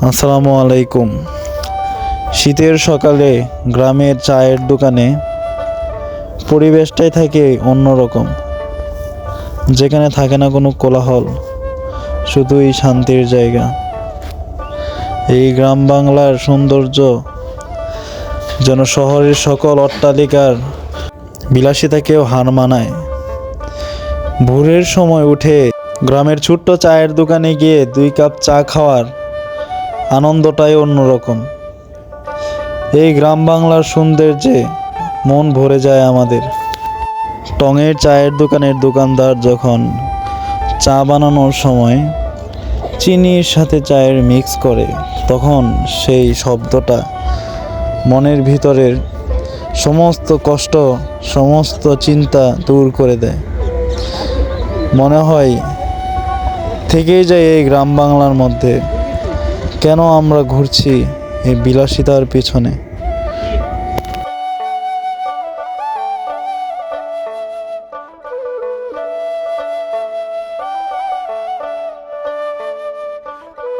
আসসালামু আলাইকুম। শীতের সকালে গ্রামের চায়ের দোকানে পরিবেশটাই থাকে অন্যরকম, যেখানে থাকে না কোনো কোলাহল, শুধুই শান্তির জায়গা। এই গ্রাম বাংলার সৌন্দর্য যেন শহরের সকল অট্টালিকার বিলাসিতাকেও হার মানায়। ভোরের সময় উঠে গ্রামের ছোট্ট চায়ের দোকানে গিয়ে 2 কাপ চা খাওয়ার আনন্দটাই অন্যরকম। এই গ্রাম বাংলার সৌন্দর্যে মন ভরে যায় আমাদের। টঙের চায়ের দোকানের দোকানদার যখন চা বানানোর সময় চিনির সাথে চায়ের মিক্স করে, তখন সেই শব্দটা মনের ভিতরের সমস্ত কষ্ট, সমস্ত চিন্তা দূর করে দেয়। মনে হয় থেকেই যায় এই গ্রাম বাংলার মধ্যে। কেন আমরা ঘুরছি এই বিলাসিতার পিছনে?